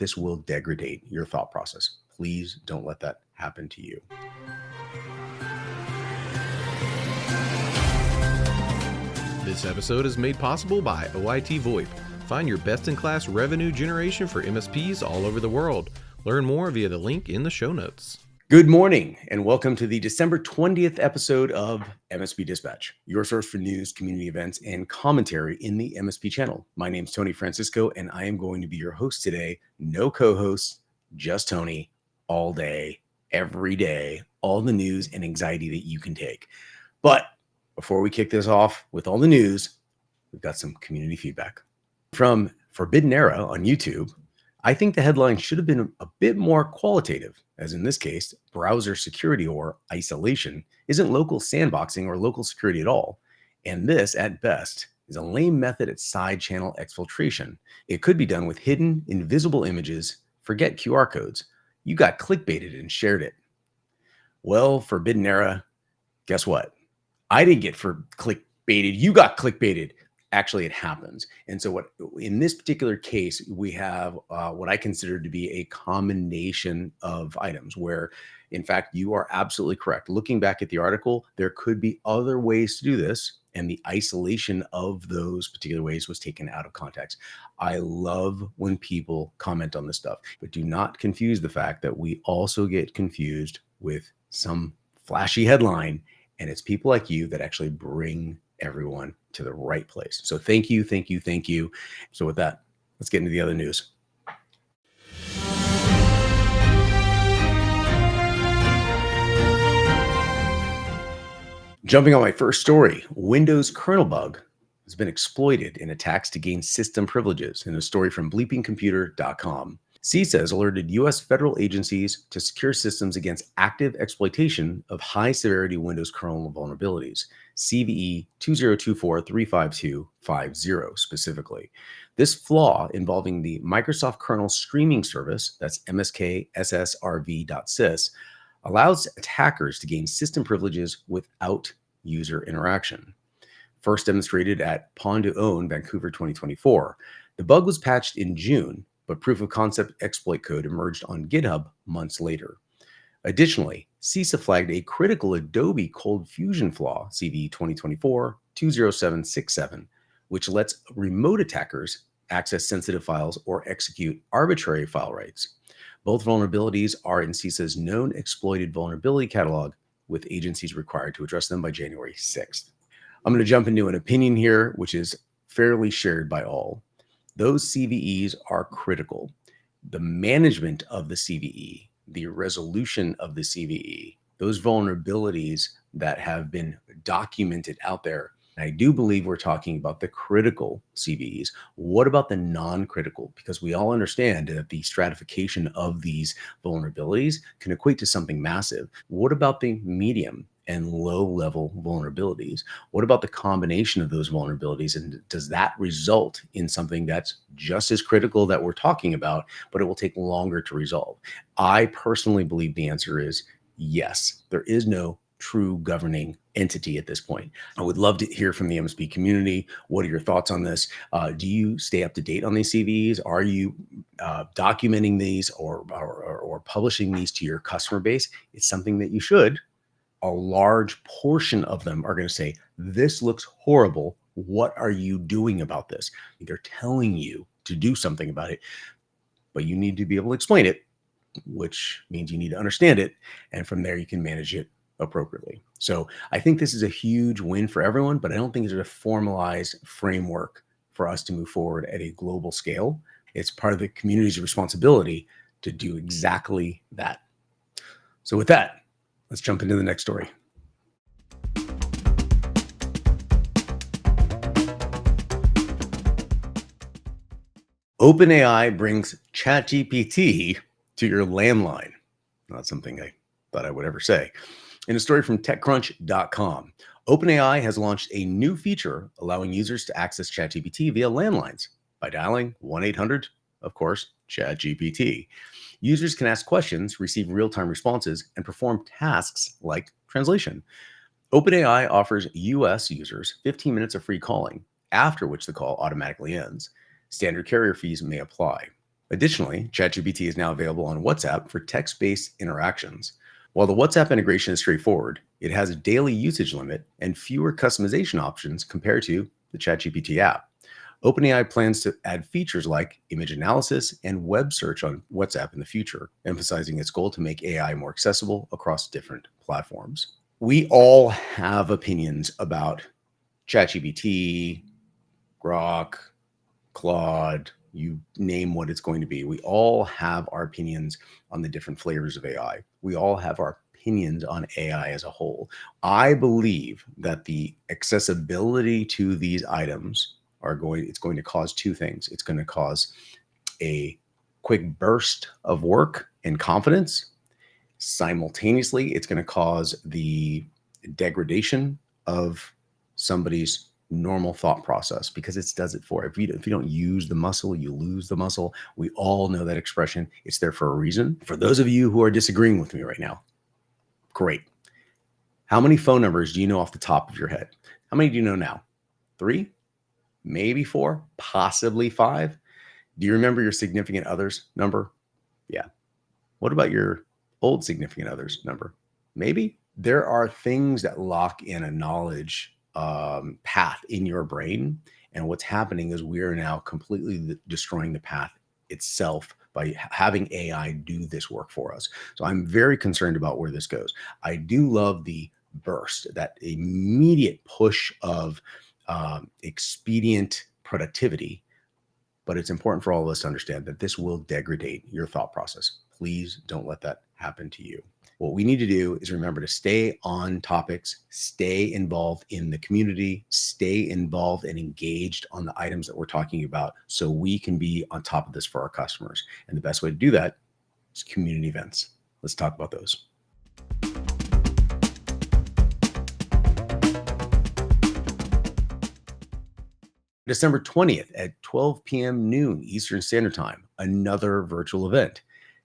this will degrade your thought process. Please don't let that happen to you. This episode is made possible by OIT VoIP. Find your best-in-class revenue generation for MSPs all over the world. Learn more via the link in the show notes. Good morning, and welcome to the December 20th episode of MSP Dispatch, your source for news, community events, and commentary in the MSP channel. My name is Tony Francisco, and I am going to be your host today. No co-hosts, just Tony, all day, every day, all the news and anxiety that you can take. But before we kick this off with all the news, we've got some community feedback. From Forbidden Era on YouTube, I think the headline should have been a bit more qualitative, as in this case, browser security or isolation isn't local sandboxing or local security at all. And this, at best, is a lame method at side channel exfiltration. It could be done with hidden, invisible images. Forget QR codes. You got clickbaited and shared it. Well, Forbidden Era, guess what? I didn't get clickbaited. You got clickbaited. Actually, it happens. And so what in this particular case, we have what I consider to be a combination of items where, in fact, you are absolutely correct. Looking back at the article, there could be other ways to do this, and the isolation of those particular ways was taken out of context. I love when people comment on this stuff, but do not confuse the fact that we also get confused with some flashy headline, and it's people like you that actually bring everyone to the right place. So thank you, thank you, thank you. So with that, let's get into the other news. Jumping on my first story, Windows kernel bug has been exploited in attacks to gain system privileges in a story from bleepingcomputer.com. CISA has alerted U.S. federal agencies to secure systems against active exploitation of high-severity Windows kernel vulnerabilities, CVE 2024-35250 specifically. This flaw involving the Microsoft kernel streaming service, that's MSK SSRV.sys, allows attackers to gain system privileges without user interaction. First demonstrated at Pond to Own, Vancouver 2024, the bug was patched in June, but proof of concept exploit code emerged on GitHub months later. Additionally, CISA flagged a critical Adobe Cold Fusion flaw, CVE 2024-20767, which lets remote attackers access sensitive files or execute arbitrary file rights. Both vulnerabilities are in CISA's known exploited vulnerability catalog, with agencies required to address them by January 6th. I'm going to jump into an opinion here, which is fairly shared by all. Those CVEs are critical. The management of the CVE, the resolution of the CVE, those vulnerabilities that have been documented out there. I do believe we're talking about the critical CVEs. What about the non-critical? Because we all understand that the stratification of these vulnerabilities can equate to something massive. What about the medium and low-level vulnerabilities? What about the combination of those vulnerabilities? And does that result in something that's just as critical that we're talking about, but it will take longer to resolve? I personally believe the answer is yes. There is no true governing entity at this point. I would love to hear from the MSP community. What are your thoughts on this? Do you stay up to date on these CVEs? Are you documenting these or publishing these to your customer base? It's something that you should. A large portion of them are going to say, this looks horrible. What are you doing about this? They're telling you to do something about it, but you need to be able to explain it, which means you need to understand it. And from there, you can manage it appropriately. So I think this is a huge win for everyone, but I don't think there's a formalized framework for us to move forward at a global scale. It's part of the community's responsibility to do exactly that. So with that, let's jump into the next story. OpenAI brings ChatGPT to your landline. Not something I thought I would ever say. In a story from TechCrunch.com, OpenAI has launched a new feature allowing users to access ChatGPT via landlines by dialing 1-800, of course, ChatGPT. Users can ask questions, receive real-time responses, and perform tasks like translation. OpenAI offers US users 15 minutes of free calling, after which the call automatically ends. Standard carrier fees may apply. Additionally, ChatGPT is now available on WhatsApp for text-based interactions. While the WhatsApp integration is straightforward, it has a daily usage limit and fewer customization options compared to the ChatGPT app. OpenAI plans to add features like image analysis and web search on WhatsApp in the future, emphasizing its goal to make AI more accessible across different platforms. We all have opinions about ChatGPT, Grok, Claude, you name what it's going to be. We all have our opinions on the different flavors of AI. We all have our opinions on AI as a whole. I believe that the accessibility to these items it's going to cause two things. It's going to cause a quick burst of work and confidence. Simultaneously, it's going to cause the degradation of somebody's normal thought process because it does it for. If you don't use the muscle, you lose the muscle. We all know that expression. It's there for a reason. For those of you who are disagreeing with me right now, great. How many phone numbers do you know off the top of your head? How many do you know now? 3, maybe 4, possibly 5. Do you remember your significant other's number? Yeah. What about your old significant other's number? Maybe. There are things that lock in a knowledge path in your brain. And what's happening is we are now completely destroying the path itself by having AI do this work for us. So I'm very concerned about where this goes. I do love the burst, that immediate push of expedient productivity, but it's important for all of us to understand that this will degrade your thought process. Please don't let that happen to you. What we need to do is remember to stay on topics, stay involved in the community, stay involved and engaged on the items that we're talking about so we can be on top of this for our customers. And the best way to do that is community events. Let's talk about those. December 20th at 12 p.m. noon Eastern Standard Time, another virtual event,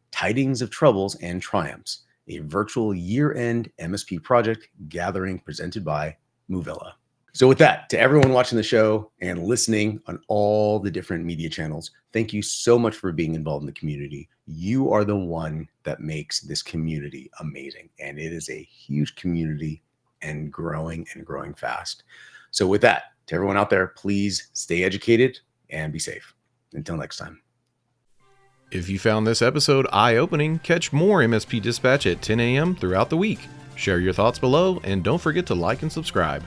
Tidings of Troubles and Triumphs, a virtual year-end MSP project gathering presented by Movilla. So with that, to everyone watching the show and listening on all the different media channels, thank you so much for being involved in the community. You are the one that makes this community amazing. And it is a huge community and growing fast. So with that, to everyone out there, please stay educated and be safe. Until next time. If you found this episode eye-opening, catch more MSP Dispatch at 10 a.m. throughout the week. Share your thoughts below, and don't forget to like and subscribe.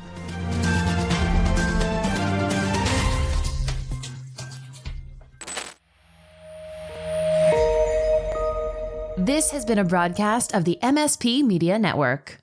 This has been a broadcast of the MSP Media Network.